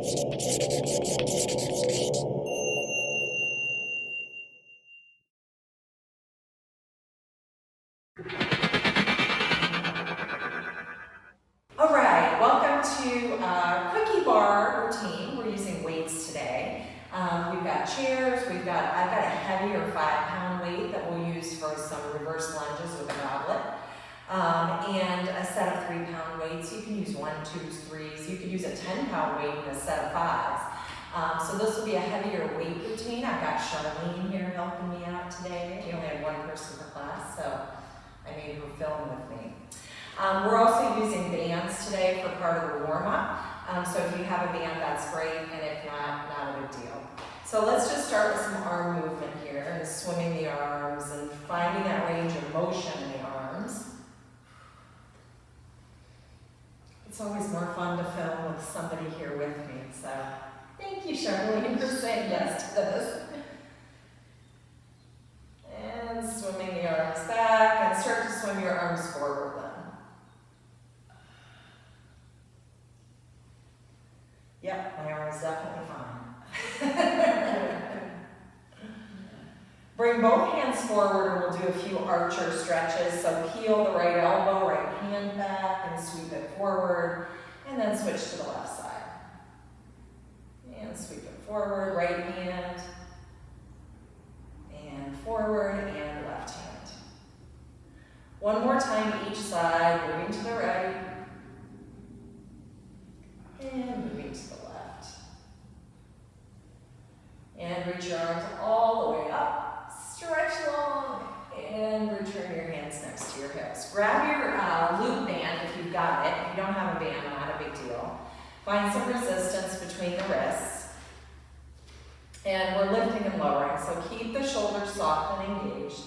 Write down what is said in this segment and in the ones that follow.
All right, welcome to our quickie bar routine. We're using weights today. We've got chairs, I've got a heavier 5-pound weight that we'll use for some reverse lunges with a goblet. And a set of 3-pound weights. You can use 1, 2s, 3s. You could use a 10-pound weight and a set of 5s. So this will be a heavier weight routine. I've got Jolynn here helping me out today. We only have one person per class, so I made her film with me. We're also using bands today for part of the warm-up. So if you have a band, that's great, and if not, not a big deal. So let's just start with some arm movement here, and swimming the arms and finding that range of motion in the arms. It's always more fun to film with somebody here with me, so thank you, Jolynn, for saying yes to this. And swimming the arms back, and start to swim your arms forward then. Yep, my arm is definitely fine. Bring both hands forward and we'll do a few archer stretches. So heel the right elbow, right hand back, and sweep it forward, and then switch to the left side. And sweep it forward, right hand, and forward, and left hand. One more time each side, moving to the right, and moving to the left. And reach your arms all the way up, stretch long, and return your hands next to your hips. Grab your loop band if you've got it. If you don't have a band, not a big deal. Find some resistance between the wrists. And we're lifting and lowering, so keep the shoulders soft and engaged,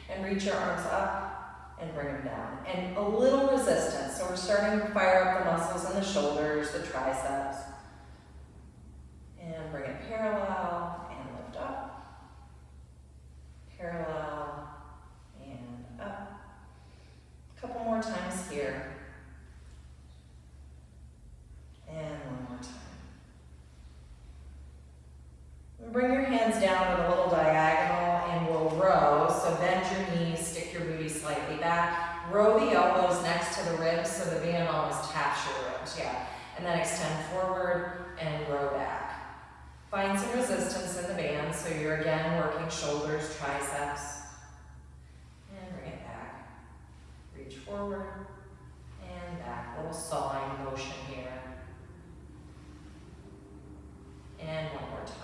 and reach your arms up and bring them down. And a little resistance, so we're starting to fire up the muscles in the shoulders, the triceps. And bring it parallel and lift up. Parallel and up. A couple more times here. And one more time. Bring your hands down with a little diagonal and we'll row. So bend your knees, stick your booty slightly back. Row the elbows next to the ribs so the band almost taps your ribs, yeah. And then extend forward and row back. Find some resistance in the band so you're again working shoulders, triceps. And bring it back. Reach forward and back. Little sawing motion here. And one more time.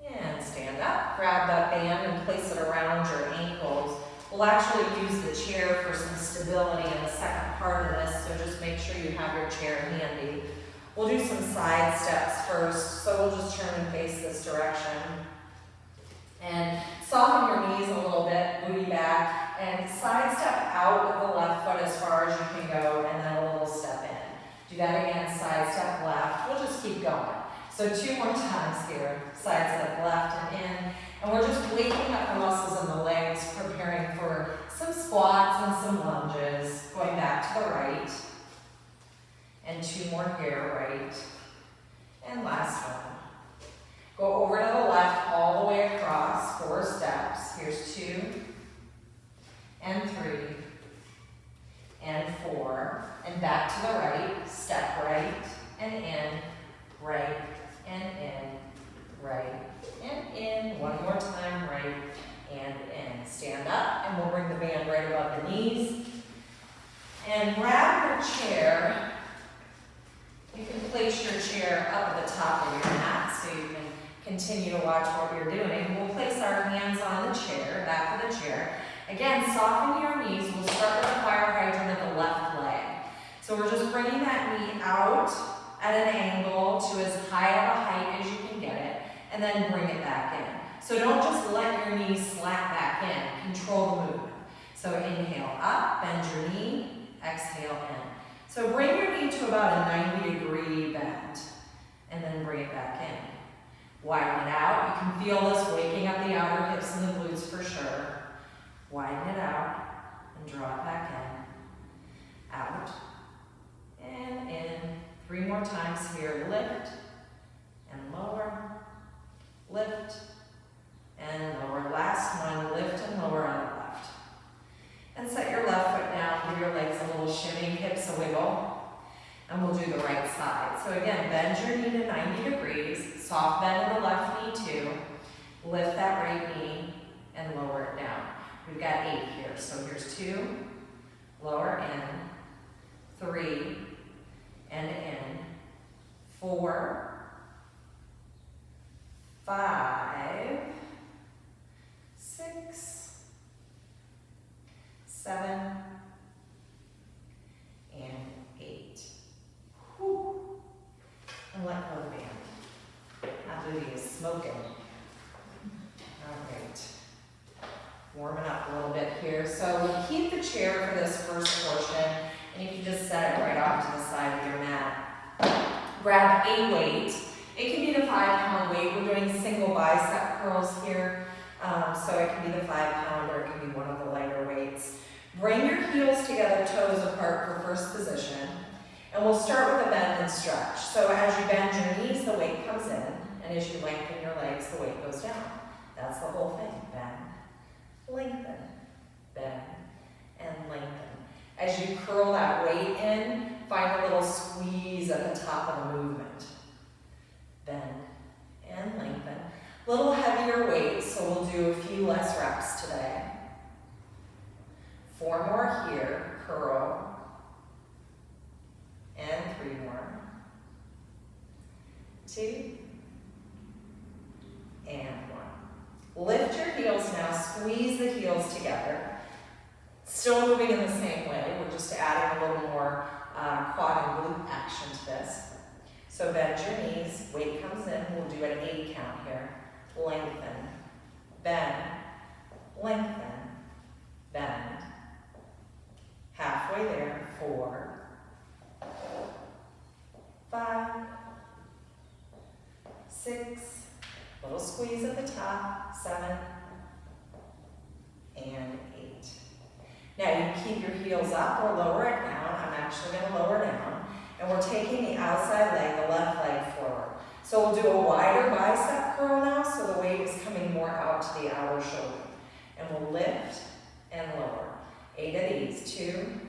And stand up, grab that band and place it around your ankles. We'll actually use the chair for some stability in the second part of this, so just make sure you have your chair handy. We'll do some side steps first, so we'll just turn and face this direction. And soften your knees a little bit, booty back, and side step out with the left foot as far as you can go, and then a little step in. Do that again, side step left. We'll just keep going. So 2 more times here, side step left and in. And we're just waking up the muscles in the legs, preparing for some squats and some lunges. Going back to the right. And 2 more here, right. And last one. Go over to the left all the way across, 4 steps. Here's 2, and 3, and 4. And back to the right, step right, and in, right, and in, right, and in. One more time, right, and in. Stand up, and we'll bring the band right above the knees. And grab your chair. You can place your chair up at the top of your mat so you can continue to watch what you're doing. We'll place our hands on the chair, back of the chair. Again, soften your knees. We'll start with the fire hydrant at the left leg. So we're just bringing that knee out at an angle to as high of a height as you can get it, and then bring it back in. So don't just let your knees slap back in. Control the movement. So inhale up, bend your knee, exhale in. So bring your knee to about a 90-degree bend, and then bring it back in. Widen it out. You can feel this waking up the outer hips and the glutes for sure. Widen it out, and draw it back in. Out, and in. 3 more more times here. Lift and lower, lift and lower. Last one, lift and lower on the left. And set your left foot down, give your legs a little shimmy, hips a wiggle. And we'll do the right side. So again, bend your knee to 90 degrees, soft bend in the left knee too. Lift that right knee and lower it down. We've got 8 here. So here's 2, lower in, 3, and in, 4, 5, 6, 7, and 8. Whew. And let go of the band. That booty is smoking. All right. Warming up a little bit here. So we'll keep the chair for this first portion, and you can just set it right off to the side of your mat. Grab a weight. It can be the 5-pound weight. We're doing single bicep curls here. So it can be the 5-pound or it can be one of the lighter weights. Bring your heels together, toes apart for first position. And we'll start with a bend and stretch. So as you bend your knees, the weight comes in. And as you lengthen your legs, the weight goes down. That's the whole thing. Bend, lengthen, bend, and lengthen. As you curl that weight in, find a little squeeze at the top of the movement. Bend and lengthen. A little heavier weight, so we'll do a few less reps today. 4 more here, curl. And 3 more. 2. And 1. Lift your heels now, squeeze the heels together. Still moving in the same way, we're just adding a little more quad and glute action to this. So bend your knees, weight comes in, we'll do an 8 count here. Lengthen, bend, lengthen, bend. Halfway there, 4, 5, 6, little squeeze at the top, 7, and 8. Now you can keep your heels up or lower it down. I'm actually going to lower down. And we're taking the outside leg, the left leg forward. So we'll do a wider bicep curl now, so the weight is coming more out to the outer shoulder. And we'll lift and lower. 8 of these, 2,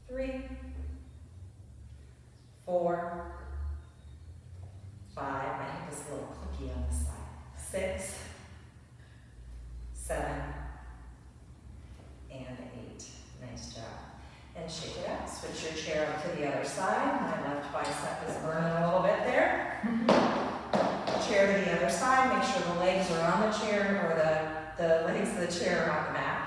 3, 4, 5, my hip is a little clicky on this side, 6, 7, and 8. Nice job. And shake it out. Switch your chair up to the other side. My left bicep is burning a little bit there. Chair to the other side. Make sure the legs are on the chair, or the legs of the chair are on the mat.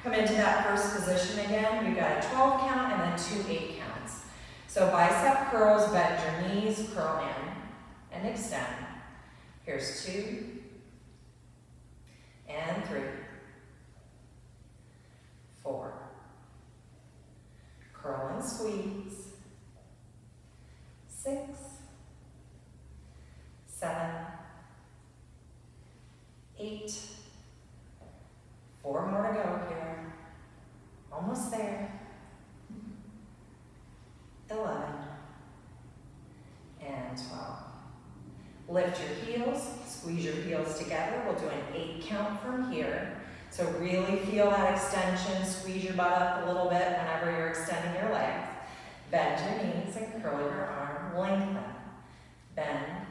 Come into that first position again. We've got a 12 count and then 2 8 counts. So bicep curls, bend your knees, curl in, and extend. Here's 2, and 3, 4. Curl and squeeze. 6, 7, 8. 4 more to go here. Almost there. 11. And 12. Lift your heels, squeeze your heels together. We'll do an 8 count from here. So really feel that extension, squeeze your butt up a little bit whenever you're extending your legs. Bend your knees and curl your arm, lengthen. Bend,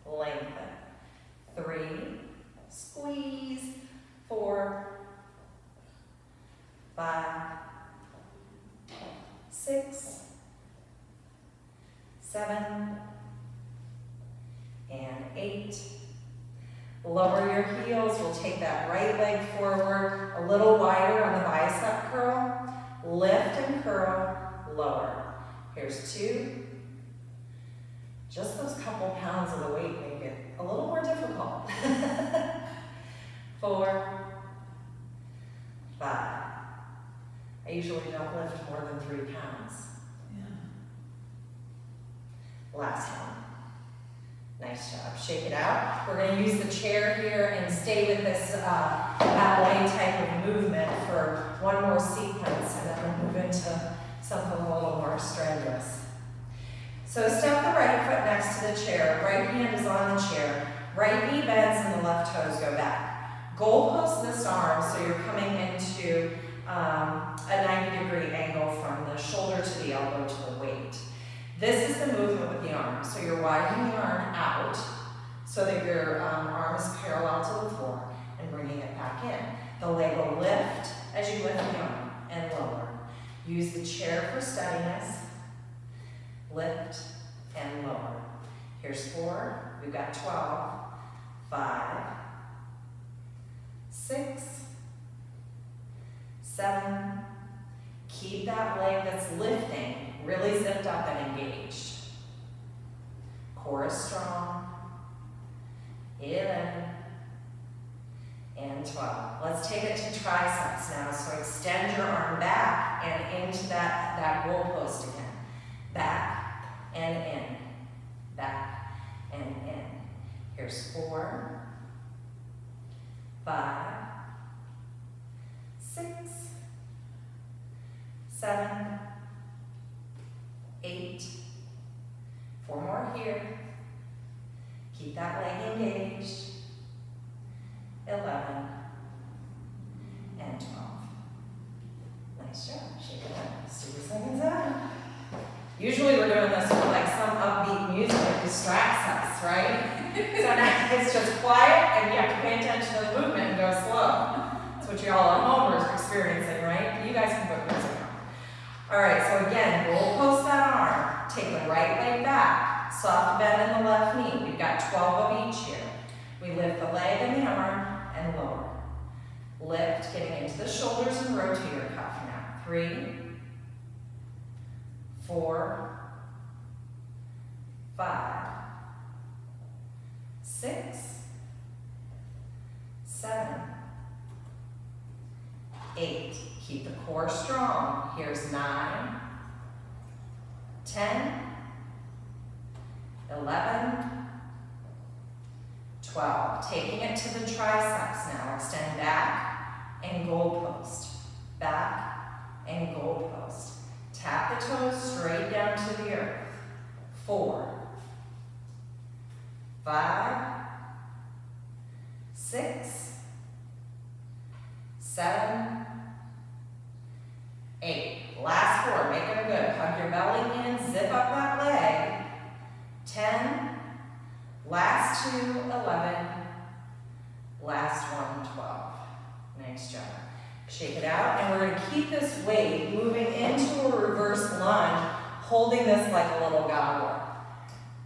lengthen. 3, squeeze. 4, 5, 6, 7, and 8. Lower your heels. We'll take that right leg forward, a little wider on the bicep curl. Lift and curl, lower. Here's 2. Just those couple pounds of the weight make it a little more difficult. 4, 5. I usually don't lift more than 3 pounds. Yeah. Last one. Nice job. Shake it out. We're going to use the chair here and stay with this ballet type of movement for one more sequence, and then we'll move into something a little more strenuous. So step the right foot next to the chair, right hand is on the chair, right knee bends and the left toes go back. Goalpost this arm so you're coming into a 90-degree angle from the shoulder to the elbow to the weight. This is the movement with the arm. So you're widening the arm out so that your arm is parallel to the floor and bringing it back in. The leg will lift as you lift the arm and lower. Use the chair for steadiness. Lift and lower. Here's 4. We've got 12. 5. 6. 7. Keep that leg that's lifting really zipped up and engaged. Core is strong. 11. And 12. Let's take it to triceps now. So extend your arm back and into that goalpost again. Back and in. Back and in. Here's 4. 5. 6. 7. 8. 4 more here. Keep that leg engaged. 11 and 12. Nice job. Shake it up. Let's do the seconds out. Usually we're doing this with like some upbeat music that distracts us, right? So now it's just quiet and you have to pay attention to the movement and go slow. That's what you all at home are experiencing, right? You guys can put music on. All right, so again, goalpost that arm. Take the right leg back. Soft bend in the left knee. We've got 12 of each here. We lift the leg and the arm and lower. Lift, getting into the shoulders and rotator cuff now. 3, 4, 5, 6, 7, 8. Keep the core strong. Here's 9, 10, 11, 12. Taking it to the triceps now. Extend back and goalpost. Back and goalpost. Tap the toes straight down to the earth. 4, 5, 6, 7, 8. Last 4. Make them good. Hug your belly in. Zip up that leg. 10. Last 2, 11. Last 1, 12. Nice job. Shake it out, and we're going to keep this weight moving into a reverse lunge, holding this like a little gobbler.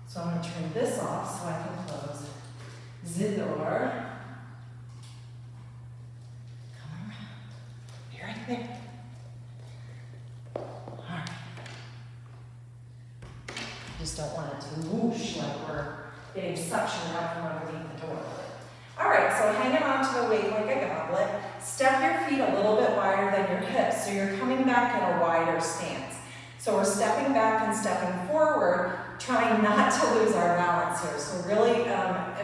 So I'm going to turn this off so I can close the door. Come around. Be right there. All right. Just don't want it to whoosh like we're getting suction out from underneath the door. All right, so hanging on to the weight like a goblet. Step your feet a little bit wider than your hips, so you're coming back in a wider stance. So we're stepping back and stepping forward, trying not to lose our balance here. So really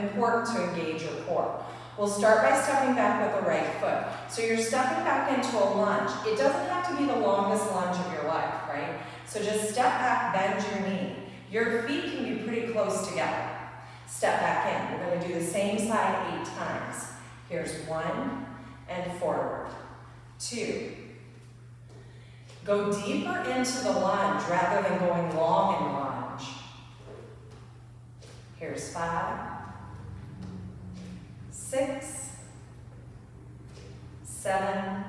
important to engage your core. We'll start by stepping back with the right foot. So you're stepping back into a lunge. It doesn't have to be the longest lunge of your life, right? So just step back, bend your knee. Your feet can be pretty close together. Step back in. We're going to do the same side 8 times. Here's 1 and forward. 2. Go deeper into the lunge rather than going long in lunge. Here's 5, 6, 7,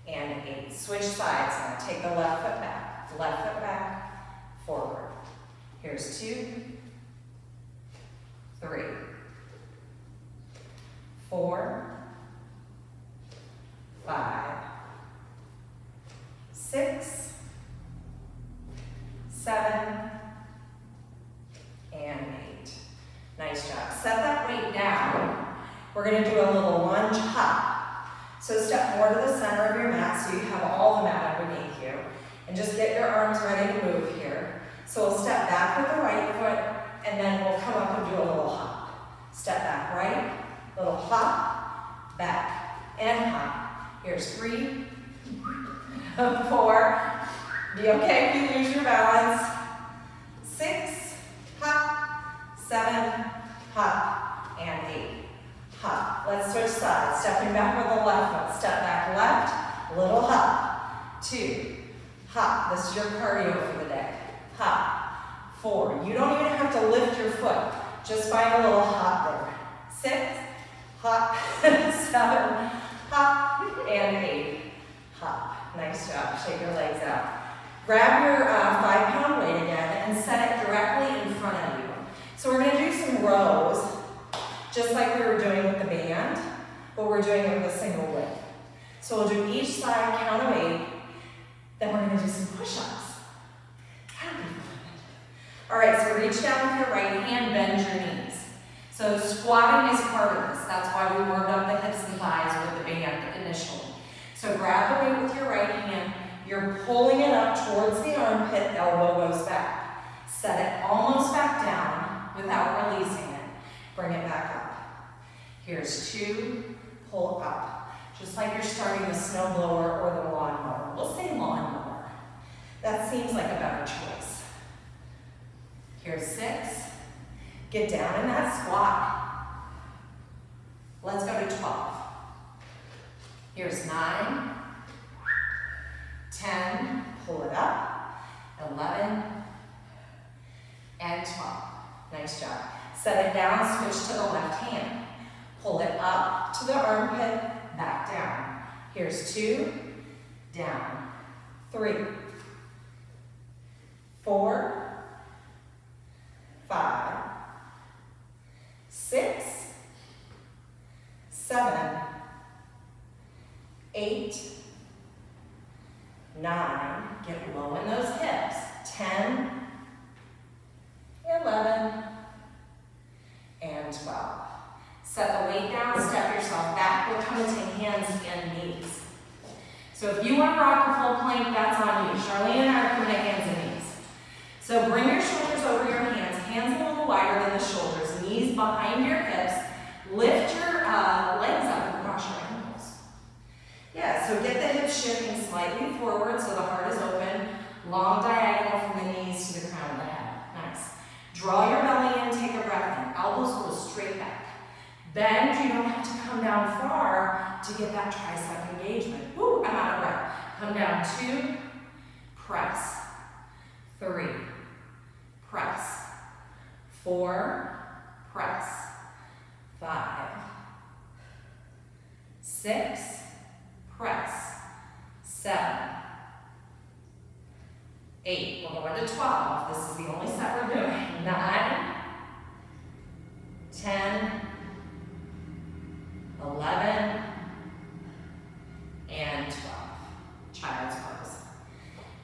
and 8. Switch sides now. Take the left foot back, forward. Here's 2, 3, 4, 5, 6, 7, and 8. Nice job. Set that weight down. We're going to do a little lunge hop. So step more to the center of your mat so you have all the mat underneath you. And just get your arms ready to move here. So we'll step back with the right foot, and then we'll come up and do a little hop. Step back right, little hop, back, and hop. Here's 3, 4. Be okay if you lose your balance. 7, hop, and 8, hop. Let's switch sides. Stepping back with the left foot. Step back left, little hop. 2, hop. This is your cardio for the day. Hop. 4. You don't even have to lift your foot. Just find a little hop there. 6, hop. 7, hop, and 8, hop. Nice job. Shake your legs out. Grab your 5-pound weight again and set it directly in front of you. So we're going to do some rows, just like we were doing with the band, but we're doing it with a single leg. So we'll do each side, count of 8, then we're going to do some push-ups. That'll be fun. All right, so reach down with your right hand, bend your knees. So squatting is part of this. That's why we warmed up the hips and thighs with the band initially. So grab the weight with your right hand. You're pulling it up towards the armpit, elbow goes back. Set it almost back down without releasing it. Bring it back up. Here's 2, pull up. Just like you're starting the snowblower or the lawnmower. We'll say lawnmower. That seems like a better choice. Here's 6. Get down in that squat. Let's go to 12. Here's 9, 10, pull it up, 11, and 12. Nice job. Set it down, switch to the left hand. Pull it up to the armpit, back down. Here's 2, down, 3, 4, 5, 6, 7, 8, 9, get low in those hips, 10, 11, and 12. Set the weight down, step yourself back. We're coming to hands and knees. So if you want to rock a full plank, that's on you. Charlene and I are coming to hands and knees. So bring your shoulders over your hands a little wider than the shoulders, knees behind your hips. Lift your legs up across your ankles. Yeah, so get the hips shifting slightly forward so the heart is open. Long diagonal from the knees to the crown of the head. Nice. Draw your belly in, take a breath in. Elbows go straight back. Bend, you don't have to come down far to get that tricep engagement. Woo, I'm out of breath. Come down, 2, press, 3, press, 4, press, 5, 6, press, 7, 8, we're going to 12. This is the only set we're doing. 9, 10, 11, and 12. Child's pose.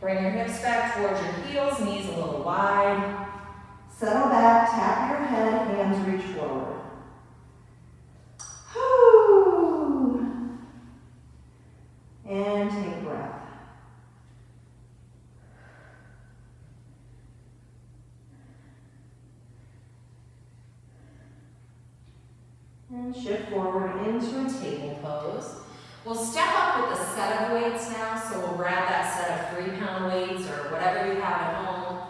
Bring your hips back towards your heels, knees a little wide. Settle back, tap your head, hands reach forward. Whoo. And take a breath. And shift forward into a table pose. We'll step up with a set of weights now, so we'll grab that set of 3-pound weights or whatever you have at home,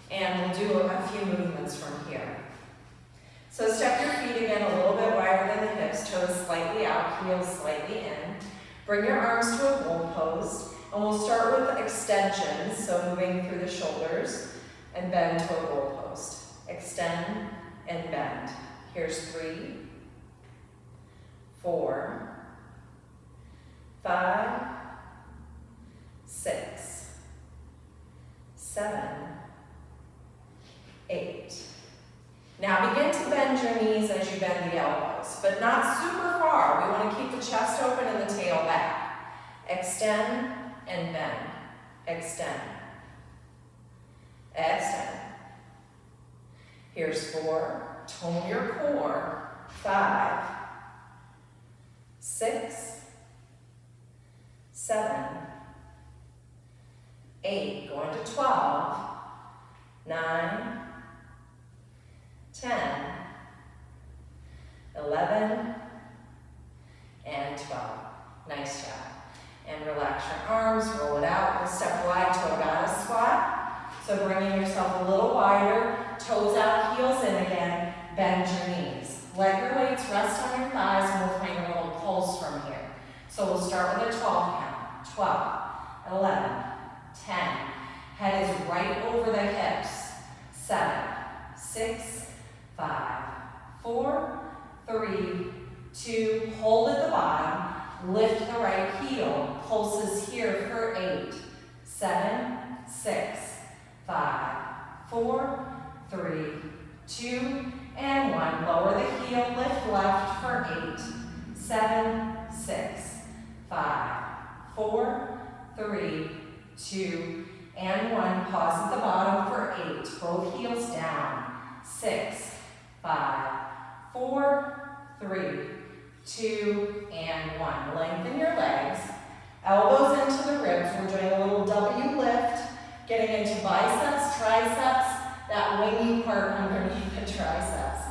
and we'll do a few movements from here. So step your feet again a little bit wider than the hips, toes slightly out, heels slightly in. Bring your arms to a goal pose, and we'll start with extensions, so moving through the shoulders, and bend to a goal post. Extend and bend. Here's 3, 4, 5, 6, 7, 8. Now begin to bend your knees as you bend the elbows, but not super far. We want to keep the chest open and the tail back. Extend and bend. Extend. Extend. Here's 4. Tone your core. 5, 6, 7, 8, going to 12, 9, 10, 11, and 12. Nice job. And relax your arms, roll it out. We'll step wide to a goddess squat. So bringing yourself a little wider, toes out, heels in again. Let your weights rest on your thighs and we'll find a little pulse from here. So we'll start with a 12 count. 12, 11, 10. Head is right over the hips. 7, 6, 5, 4, 3, 2. Hold at the bottom. Lift the right heel. Pulses here for 8, 7, 6, 5, 4, 3, 2, and 1. Lower the heel, lift left for 8, 7, 6, 5, 4, 3, 2, and 1. Pause at the bottom for 8. Both heels down. 6, 5, 4, 3, 2, and 1. Lengthen your legs. Elbows into the ribs. We're doing a little W lift, getting into biceps, triceps, that wingy part underneath the triceps.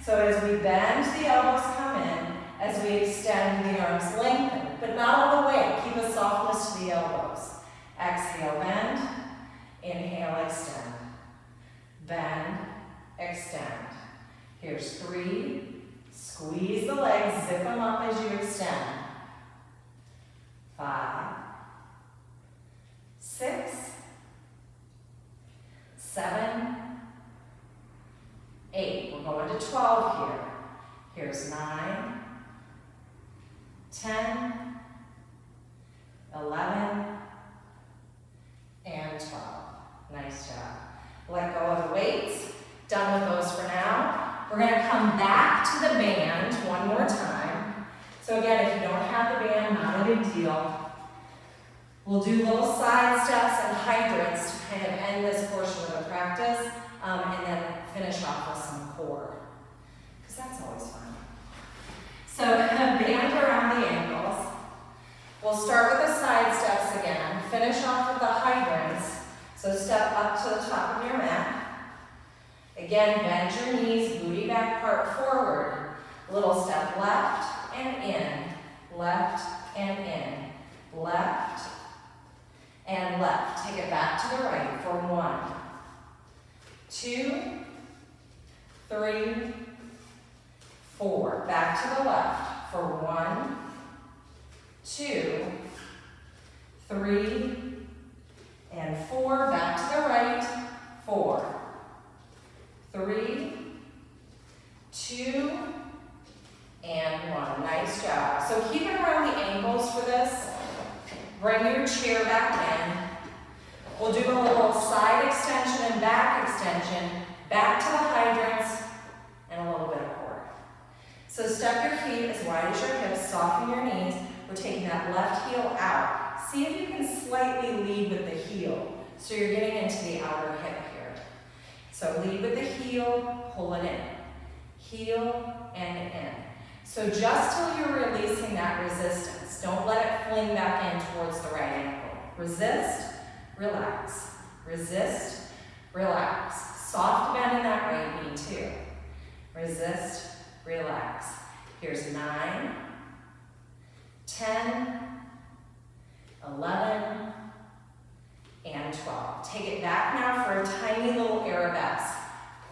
So as we bend, the elbows come in. As we extend, the arms lengthen, but not all the way. Keep a softness to the elbows. Exhale, bend. Inhale, extend. Bend, extend. Here's 3. Squeeze the legs, zip them up as you extend. 5, 6, 7, 8. We're going to 12 here. Here's 9, 10, 11, and 12. Nice job. Let go of the weights. Done with those for now. We're going to come back to the band one more time. So again, if you don't have the band, not a big deal. We'll do little side steps and hydrants to kind of end this portion of the practice, and then finish off with some core, because that's always fun. So band around the ankles. We'll start with the side steps again. Finish off with the hydrants. So step up to the top of your mat. Again, bend your knees, booty back part forward. Little step left and in, left and in, left and left. Take it back to the right for 1, 2, 3, 4. Back to the left for 1, 2, 3, and 4. Back to the right, 4, 3, 2, and 1. Nice job. So keep it around the ankles for this. Bring your chair back in. We'll do a little side extension and back extension, back to the hydrants, and a little bit of core. So step your feet as wide as your hips, soften your knees. We're taking that left heel out. See if you can slightly lead with the heel. So you're getting into the outer hip here. So lead with the heel, pull it in. Heel and in. So just till you're releasing that resistance. Don't let it fling back in towards the right ankle. Resist, relax. Resist, relax. Soft bend in that right knee too. Resist, relax. Here's 9, 10, 11, and 12. Take it back now for a tiny little arabesque.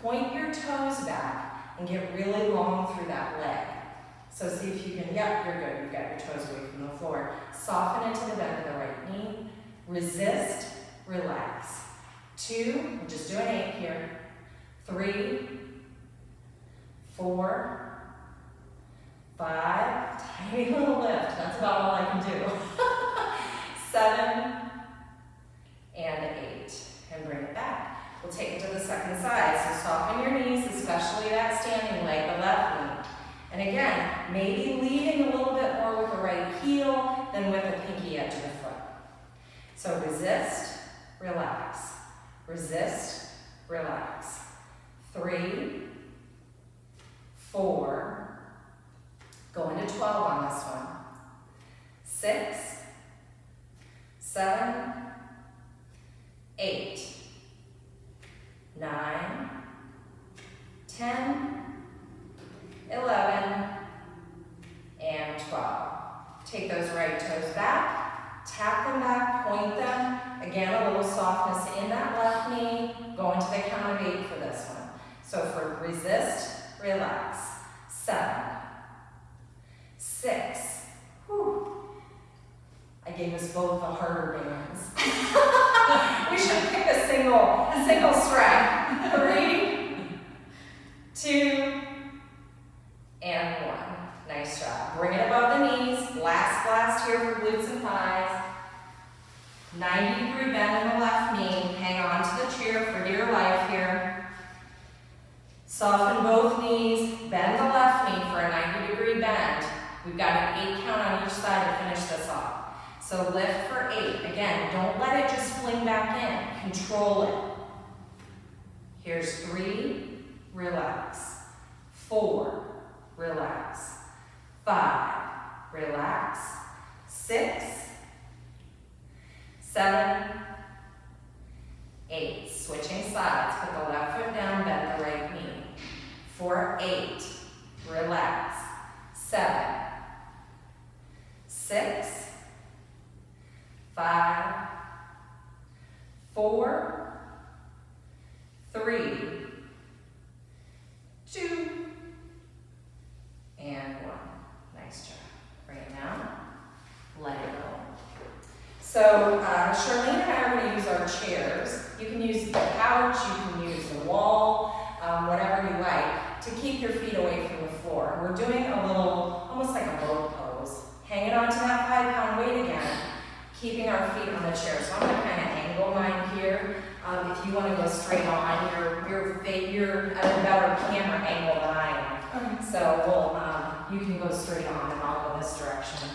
Point your toes back and get really long through that leg. So see if you can, yep, you're good. You've got your toes away from the floor. Soften into the bend of the right knee. Resist, relax. 2, we're just doing 8 here. 3, 4, 5, tiny little lift. That's about all I can do. 7, and 8. And bring it back. We'll take it to the second side. So soften your knees, especially that standing leg, the left knee. And again, maybe leading a little bit more with the right heel than with the pinky edge of the foot. So resist, relax. Resist, relax. 3, 4, go into 12 on this one. 6, 7, 8, 9, 10, 11, and 12. Take those right toes back, tap them back, point them. Again, a little softness in that left knee. Go into the count of 8 for this one. So for resist, relax. 7, both the harder bands. We should pick a single strap. 3, 2, and 1. Nice job. Bring it above the knees. Last blast here for glutes and thighs. 90-degree bend in the left knee. Hang on to the chair for dear life here. Soften both knees. Bend the left knee for a 90-degree bend. We've got an 8 count on each side to finish this off. So lift for 8. Again, don't let it just fling back in. Control it. Here's 3. Relax. 4. Relax. 5. Relax. 6. 7. 8. Switching sides. Put the left foot down, bend the right knee. For 8. Relax. 7. 6. 5. 4. 3. 2. And 1. Nice job. Bring it down. Let it go. So Charlene and I are going to use our chairs. You can use the couch, you can use the wall, whatever you like, to keep your feet away from the floor. We're doing a little, almost like a boat pose. Hanging on to that 5-pound weight again, keeping our feet on the chair. So I'm going to kind of angle mine here. If you want to go straight on, you're at a better camera angle than I am. So you can go straight on and I'll go this direction.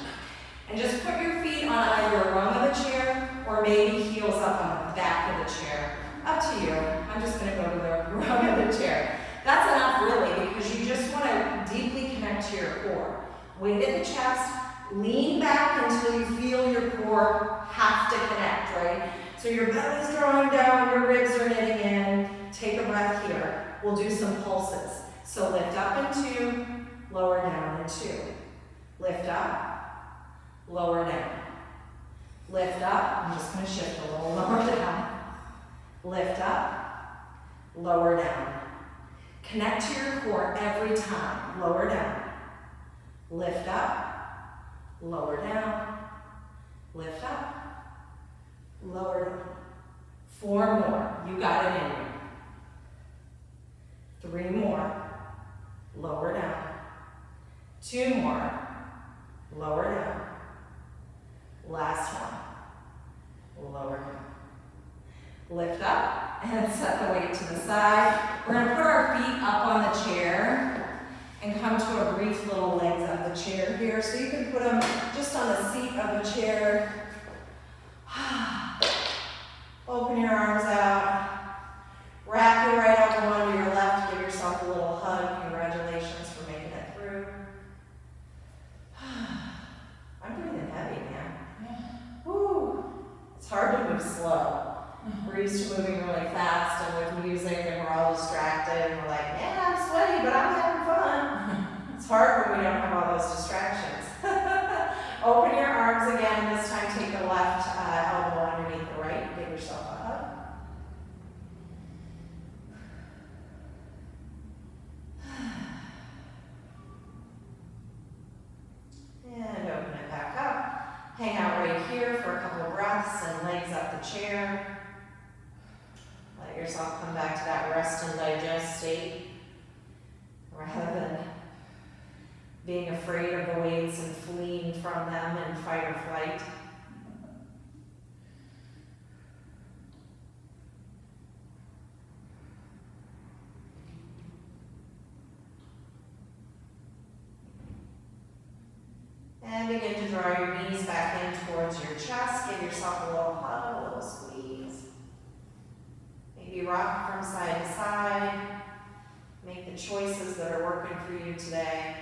And just put your feet on either a rung of the chair or maybe heels up on the back of the chair. Up to you. I'm just going to go to the rung of the chair. That's enough really because you just want to deeply connect to your core. Weight in the chest, lean back until you feel your core have to connect, right? So your belly's drawing down, your ribs are knitting in. Take a breath here. We'll do some pulses. So lift up in 2, lower down in 2. Lift up, lower down. Lift up, I'm just going to shift a little lower down. Lift up, lower down. Connect to your core every time. Lower down. Lift up, lower down. Lift up, lower down. 4 more. You got it in you. 3 more. Lower down. 2 more. Lower down. Last one. Lower down. Lift up and set the weight to the side. We're going to put our feet up on the chair and come to a brief little legs up the chair here. So you can put them just on the seat of the chair. Open your arms out. Wrap your right elbow onto your left. Give yourself a little hug. Congratulations for making it through. I'm breathing heavy, man. Woo. It's hard to move slow. We're used to moving really fast and with music and we're all distracted and we're like, yeah, I'm sweaty, but I'm having fun. It's hard when we don't have all those distractions. Open your arms again. This time take the left elbow underneath the right. Give yourself a hug. And open it back up. Hang out right here for a couple of breaths and legs up the chair. Let yourself come back to that rest and digest state rather than being afraid of the weights and fleeing from them in fight or flight. And begin to draw your knees back in towards your chest. Give yourself a little hug, a little squeeze. Maybe rock from side to side. Make the choices that are working for you today.